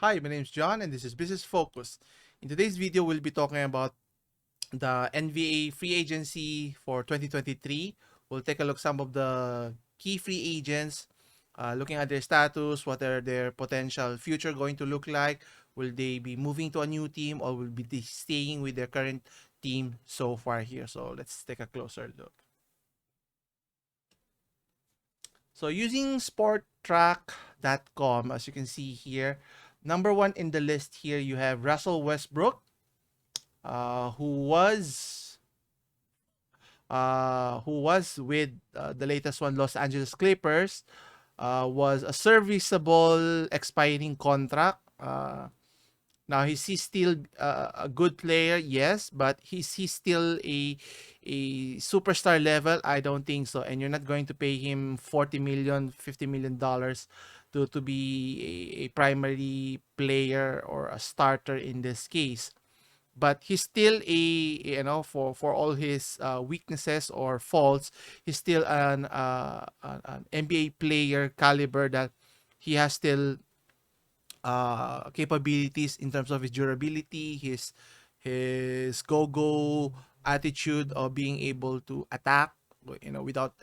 Hi, my name is John and this is Business Focus. In today's video, we'll be talking about the NBA free agency for 2023. We'll take a look some of the key free agents, looking at their status, what are their potential future going to look like. Will they be moving to a new team or will be staying with their current team so far here? So let's take a closer look. So using sporttrack.com, as you can see here, number one in the list here, you have Russell Westbrook, who was with the latest one, Los Angeles Clippers, was a serviceable expiring contract. Now is he still a good player? Yes, but he's still a superstar level? I don't think so. And you're not going to pay him 40 million, 50 million dollars to be a primary player or a starter in this case. But he's still for all his weaknesses or faults, he's still an NBA player caliber that he has still capabilities in terms of his durability, his go attitude of being able to attack, without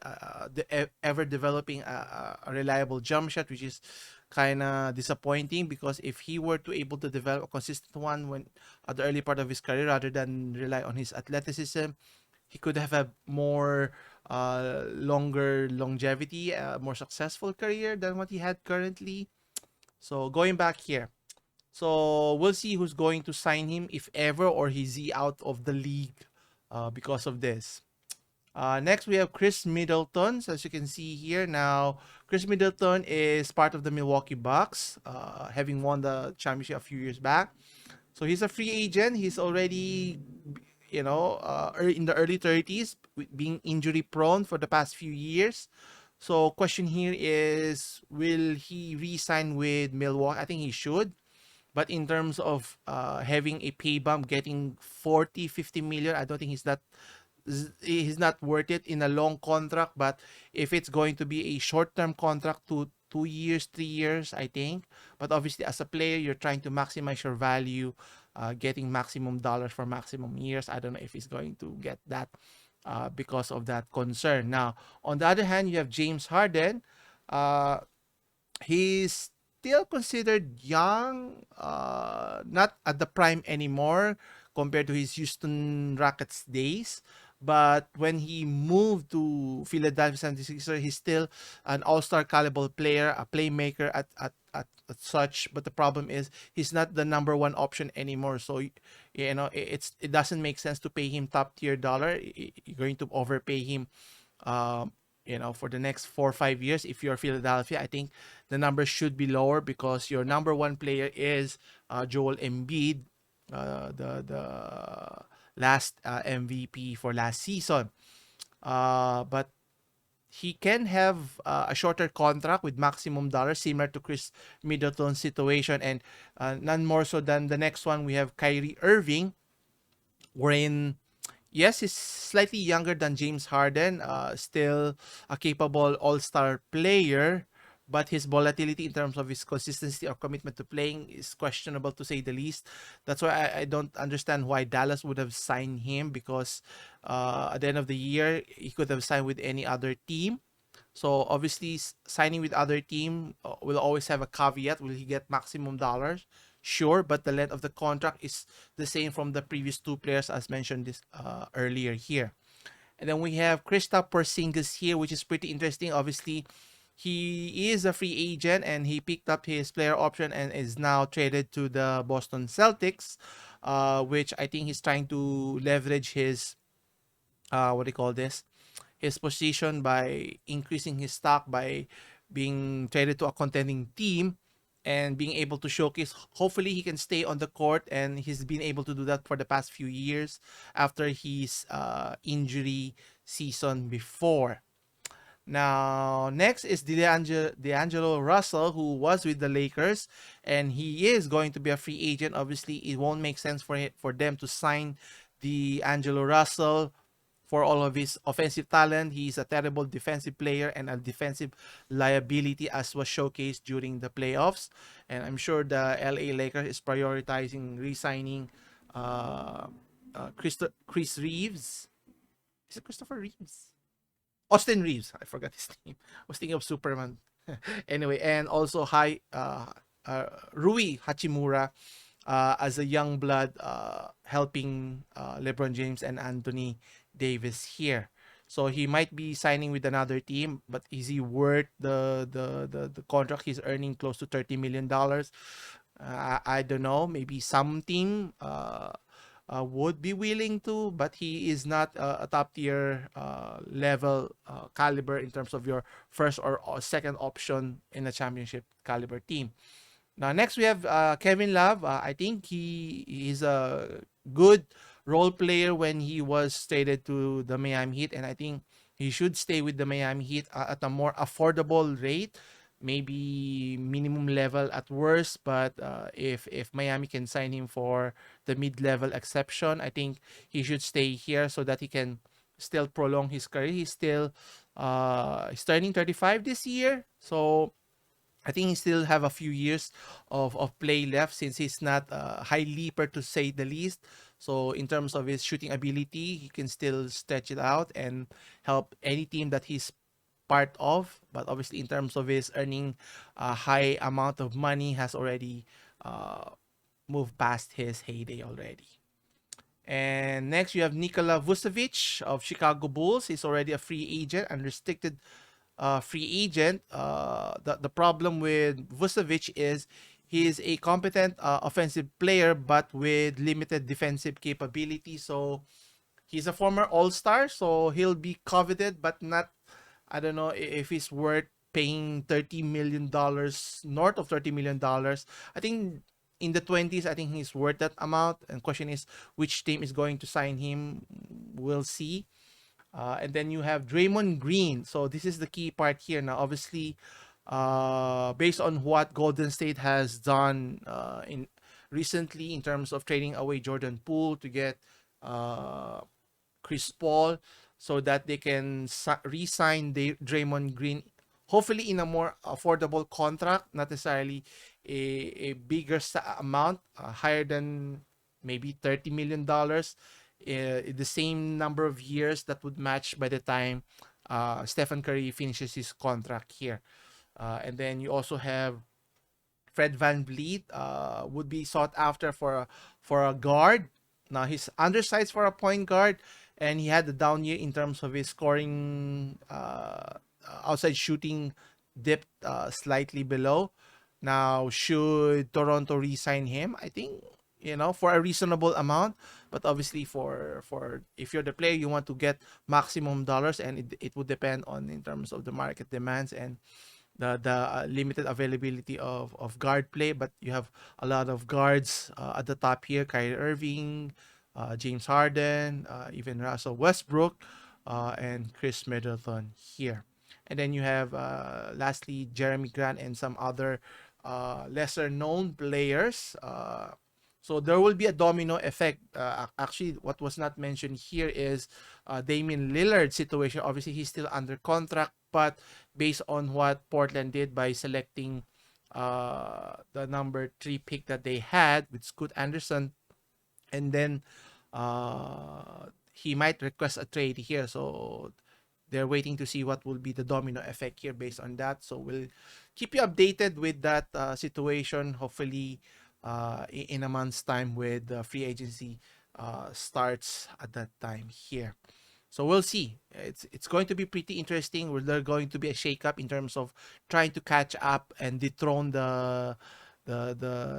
ever developing a reliable jump shot, which is kind of disappointing because if he were to able to develop a consistent one when at the early part of his career rather than rely on his athleticism, he could have a more longer longevity, more successful career than what he had currently. So going back here, so we'll see who's going to sign him if ever, or is he out of the league because of this. Next, we have Chris Middleton. So as you can see here now, Chris Middleton is part of the Milwaukee Bucks, having won the championship a few years back. So he's a free agent. He's already, in the early 30s, being injury prone for the past few years. So question here is, will he re-sign with Milwaukee? I think he should. But in terms of having a pay bump, getting 40, 50 million, I don't think he's not worth it in a long contract. But if it's going to be a short-term contract, 2 years, 3 years, I think. But obviously, as a player, you're trying to maximize your value, getting maximum dollars for maximum years. I don't know if he's going to get that because of that concern. Now, on the other hand, you have James Harden. Uh, he's still considered young, not at the prime anymore compared to his Houston Rockets days. But when he moved to Philadelphia 76ers, he's still an all-star caliber player, a playmaker at such. But the problem is he's not the number one option anymore. So it doesn't make sense to pay him top tier dollar. You're going to overpay him for the next 4 or 5 years. If you're Philadelphia, I think the numbers should be lower because your number one player is Joel Embiid, the last MVP for last season. But he can have a shorter contract with maximum dollars, similar to Chris Middleton's situation, and none more so than the next one. We have Kyrie Irving, wherein yes, he's slightly younger than James Harden, still a capable all-star player, but his volatility in terms of his consistency or commitment to playing is questionable to say the least. That's why I don't understand why Dallas would have signed him because at the end of the year, he could have signed with any other team. So obviously, signing with other team will always have a caveat. Will he get maximum dollars? Sure, but the length of the contract is the same from the previous two players as mentioned this earlier here. And then we have Kristaps Porzingis here, which is pretty interesting. Obviously, he is a free agent and he picked up his player option and is now traded to the Boston Celtics, which I think he's trying to leverage his what do you call this? His position by increasing his stock by being traded to a contending team and being able to showcase. Hopefully, he can stay on the court, and he's been able to do that for the past few years after his injury season before. Now, next is D'Angelo Russell, who was with the Lakers, and he is going to be a free agent. Obviously, it won't make sense for them to sign D'Angelo Russell for all of his offensive talent. He's a terrible defensive player and a defensive liability, as was showcased during the playoffs. And I'm sure the LA Lakers is prioritizing re-signing uh, Chris Reeves. Is it Christopher Reeves? Austin Reeves. I forgot his name. I was thinking of Superman. Anyway, and also Rui Hachimura as a young blood helping LeBron James and Anthony Davis here. So he might be signing with another team, but is he worth the contract? He's earning close to $30 million. I don't know. Maybe some team would be willing to, but he is not a top tier level caliber in terms of your first or second option in a championship caliber team. Now, next we have Kevin Love. I think he is a good role player when he was traded to the Miami Heat, and I think he should stay with the Miami Heat at a more affordable rate, maybe minimum level at worst. But if Miami can sign him for the mid-level exception, I think he should stay here so that he can still prolong his career. He's turning 35 this year, so I think he still have a few years of play left since he's not a high leaper to say the least. So in terms of his shooting ability, he can still stretch it out and help any team that he's part of. But obviously in terms of his earning a high amount of money has already uh, moved past his heyday already. And next you have Nikola Vucevic of Chicago Bulls. He's already a free agent, unrestricted free agent. The problem with Vucevic is he is a competent offensive player, but with limited defensive capability. So he's a former All Star, so he'll be coveted, but not. I don't know if he's worth paying $30 million, north of $30 million. I think in the 20s, I think he's worth that amount. And question is, which team is going to sign him? We'll see. And then you have Draymond Green. So this is the key part here. Now, obviously, based on what Golden State has done in recently in terms of trading away Jordan Poole to get uh, Chris Paul, so that they can re-sign Draymond Green, hopefully in a more affordable contract, not necessarily a bigger amount, higher than maybe $30 million, the same number of years that would match by the time Stephen Curry finishes his contract here. And then you also have Fred Van Vliet, would be sought after for a guard. Now he's undersized for a point guard, and he had a down year in terms of his scoring. Outside shooting dipped slightly below. Now, should Toronto re-sign him? I think for a reasonable amount, but obviously for if you're the player, you want to get maximum dollars, and it would depend on in terms of the market demands and the limited availability of guard play. But you have a lot of guards at the top here: Kyrie Irving, James Harden, even Russell Westbrook, and Chris Middleton here. And then you have lastly Jeremy Grant and some other lesser known players. So there will be a domino effect. Actually, what was not mentioned here is Damian Lillard's situation. Obviously, he's still under contract, but based on what Portland did by selecting the number 3 pick that they had with Scoot Anderson, and then he might request a trade here. So they're waiting to see what will be the domino effect here based on that. So we'll keep you updated with that situation. Hopefully, in a month's time, with the free agency starts at that time here. So we'll see. It's going to be pretty interesting. There's going to be a shakeup in terms of trying to catch up and dethrone the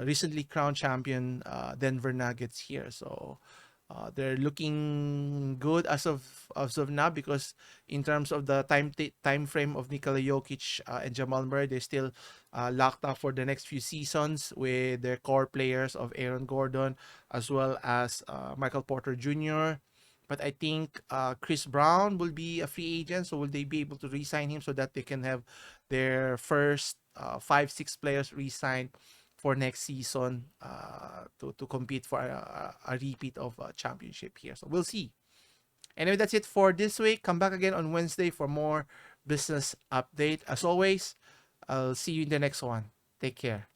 recently crowned champion Denver Nuggets here. So they're looking good as of now, because in terms of the time frame of Nikola Jokic and Jamal Murray, they're still locked up for the next few seasons with their core players of Aaron Gordon as well as Michael Porter Jr. But I think Chris Brown will be a free agent, so will they be able to re-sign him so that they can have their first 5-6 players re-signed for next season to compete for a repeat of a championship here. So we'll see. Anyway, that's it for this week. Come back again on Wednesday for more business update. As always, I'll see you in the next one. Take care.